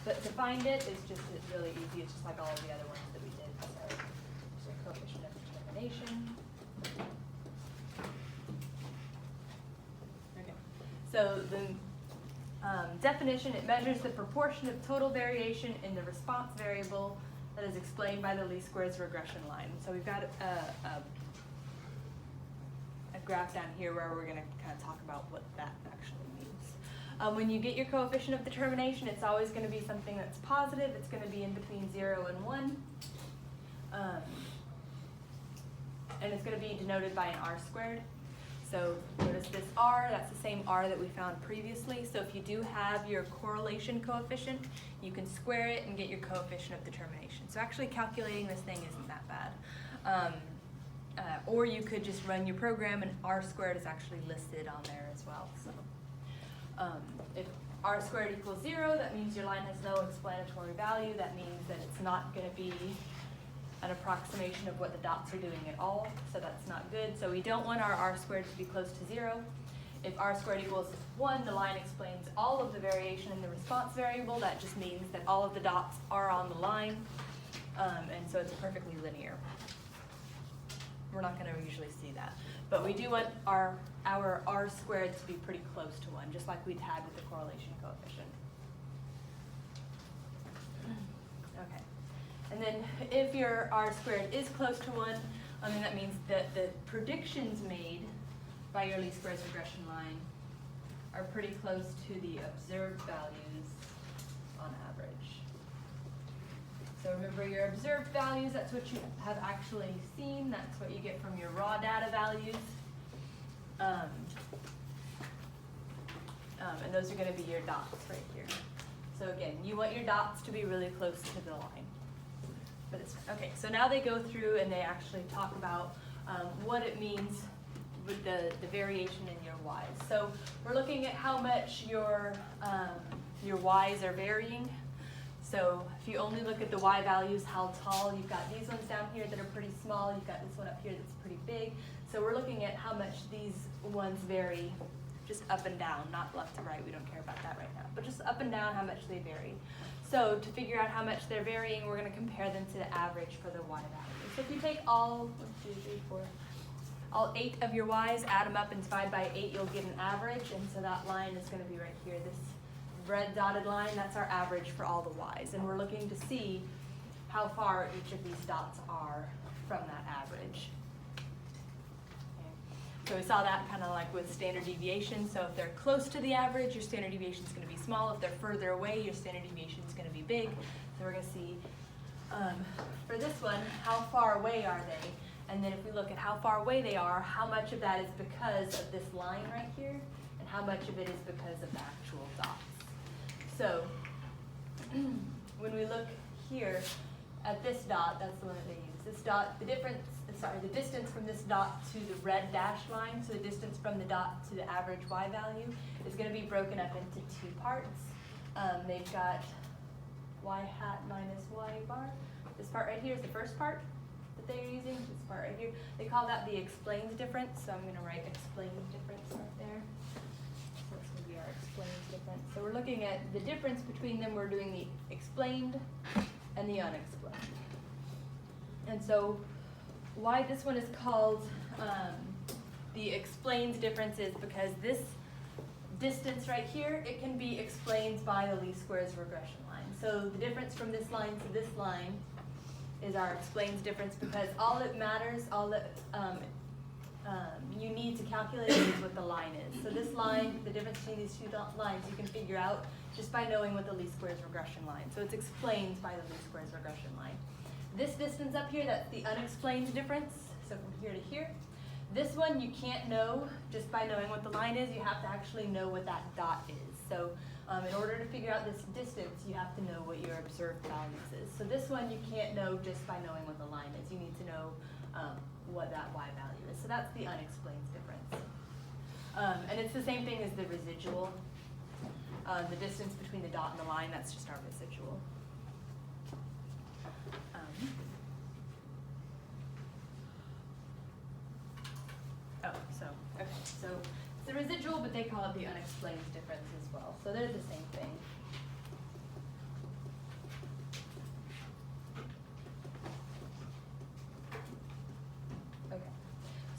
But to find it is just really easy. It's just like all of the other ones that we did. So just a coefficient of determination. Okay. So the definition, it measures the proportion of total variation in the response variable that is explained by the least squares regression line. So we've got a graph down here where we're going to kind of talk about what that actually means. When you get your coefficient of determination, it's always going to be something that's positive. It's going to be in between 0 and 1. And it's going to be denoted by an r squared. So notice this r, that's the same r that we found previously. So if you do have your correlation coefficient, you can square it and get your coefficient of determination. So actually calculating this thing isn't that bad. Or you could just run your program and r squared is actually listed on there as well. So if r squared equals 0, that means your line has no explanatory value. That means that it's not going to be an approximation of what the dots are doing at all, so that's not good. So we don't want our r squared to be close to 0. If r squared equals 1, the line explains all of the variation in the response variable. That just means that all of the dots are on the line, and so it's perfectly linear. We're not going to usually see that. But we do want our r squared to be pretty close to 1, just like we'd had with the correlation coefficient. Okay. And then if your r squared is close to 1, then that means that the predictions made by your least squares regression line are pretty close to the observed values on average. So remember your observed values, that's what you have actually seen. That's what you get from your raw data values. And those are going to be your dots right here. So again, you want your dots to be really close to the line. But it's, okay, so now they go through and they actually talk about what it means with the variation in your y's. So we're looking at how much your y's are varying. So if you only look at the y values, how tall, you've got these ones down here that are pretty small, you've got this one up here that's pretty big. So we're looking at how much these ones vary just up and down, not left to right, we don't care about that right now, but just up and down how much they vary. So to figure out how much they're varying, we're going to compare them to the average for the y value. So if you take all 8 of your y's, add them up and divide by 8, you'll get an average, and so that line is going to be right here. This red dotted line, that's our average for all the y's, and we're looking to see how far each of these dots are from that average. Okay. So we saw that kind of like with standard deviation. So if they're close to the average, your standard deviation is going to be small. If they're further away, your standard deviation is going to be big. So we're going to see for this one, how far away are they? And then if we look at how far away they are, how much of that is because of this line right here, and how much of it is because of the actual dots. So when we look here at this dot, that's the one that they use. This dot, the distance from this dot to the red dashed line, so the distance from the dot to the average y value, is going to be broken up into 2 parts. They've got y hat minus y bar. This part right here is the first part that they're using. This part right here. They call that the explained difference, so I'm going to write explained difference right there. So that's going to be our explained difference. So we're looking at the difference between them. We're doing the explained and the unexplained. And so why this one is called the explained difference is because this distance right here, it can be explained by the least squares regression line. So the difference from this line to this line is our explained difference, because all that matters, all that you need to calculate is what the line is. So this line, the difference between these 2 lines, you can figure out just by knowing what the least squares regression line. So it's explained by the least squares regression line. This distance up here, that's the unexplained difference, so from here to here. This one you can't know just by knowing what the line is, you have to actually know what that dot is. So in order to figure out this distance, you have to know what your observed values is. So this one you can't know just by knowing what the line is, you need to know what that y value is. So that's the unexplained difference. And it's the same thing as the residual. The distance between the dot and the line, that's just our residual. So it's the residual, but they call it the unexplained difference as well. So they're the same thing.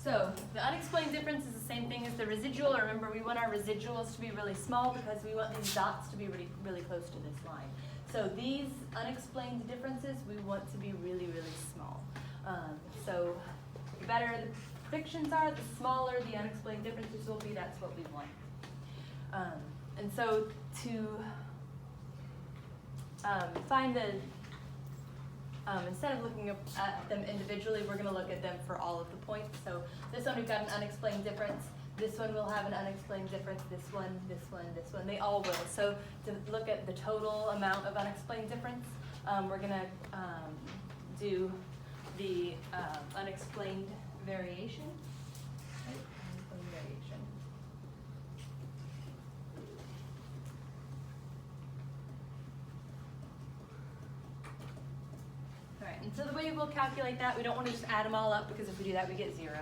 So the unexplained difference is the same thing as the residual. Remember, we want our residuals to be really small because we want these dots to be really, really close to this line. So these unexplained differences, we want to be really, really small. So the better the predictions are, the smaller the unexplained differences will be. That's what we want. And so to find the, instead of looking at them individually, we're going to look at them for all of the points. So this one, we've got an unexplained difference. This one will have an unexplained difference. This one, this one, this one. They all will. So to look at the total amount of unexplained difference, we're going to do the unexplained variation. Right? Unexplained variation. All right, and so the way we'll calculate that, we don't want to just add them all up because if we do that, we get 0.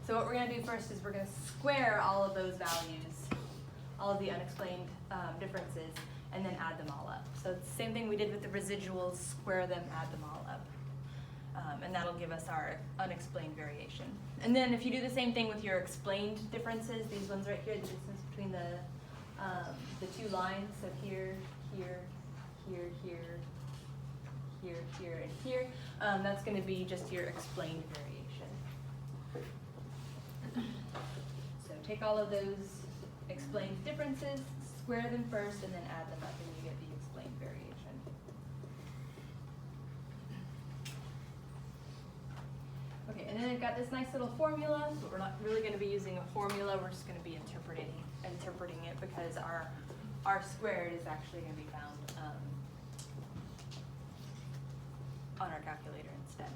So what we're going to do first is we're going to square all of those values, all of the unexplained differences, and then add them all up. So it's the same thing we did with the residuals, square them, add them all up. And that'll give us our unexplained variation. And then if you do the same thing with your explained differences, these ones right here, the distance between the two lines, so here, here, here, here, here, here, and here, that's going to be just your explained variation. So take all of those explained differences, square them first, and then add them up, and you get the explained variation. Okay, and then I've got this nice little formula, but we're not really going to be using a formula. We're just going to be interpreting it because our R squared is actually going to be found on our calculator instead.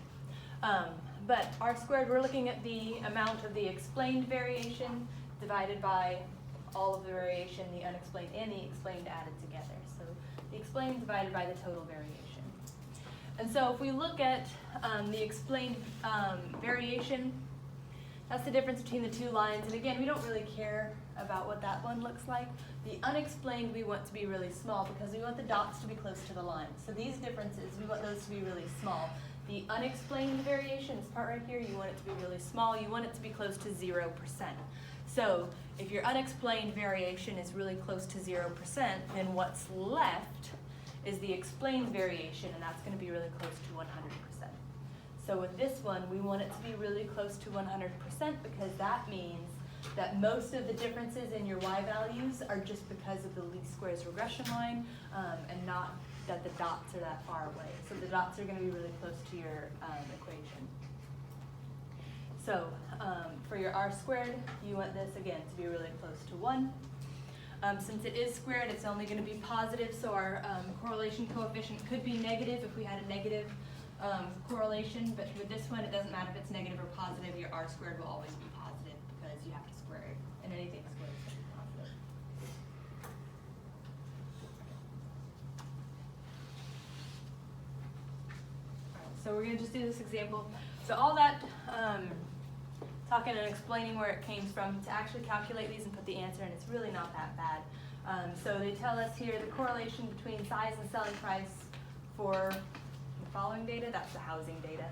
But R squared, we're looking at the amount of the explained variation divided by all of the variation, the unexplained and the explained added together. So the explained divided by the total variation. And so if we look at the explained variation, that's the difference between the two lines. And again, we don't really care about what that one looks like. The unexplained we want to be really small because we want the dots to be close to the line. So these differences, we want those to be really small. The unexplained variation, this part right here, you want it to be really small. You want it to be close to 0%. So if your unexplained variation is really close to 0%, then what's left is the explained variation, and that's going to be really close to 100%. So with this one, we want it to be really close to 100% because that means that most of the differences in your y values are just because of the least squares regression line, and not that the dots are that far away. So the dots are going to be really close to your equation. So for your r squared, you want this, again, to be really close to 1. Since it is squared, it's only going to be positive, so our correlation coefficient could be negative if we had a negative correlation, but with this one, it doesn't matter if it's negative or positive, your r squared will always be positive because you have to square it, and anything squared is going to be positive. All right, so we're going to just do this example. So all that talking and explaining where it came from to actually calculate these and put the answer in, it's really not that bad. So they tell us here the correlation between size and selling price for the following data, that's the housing data.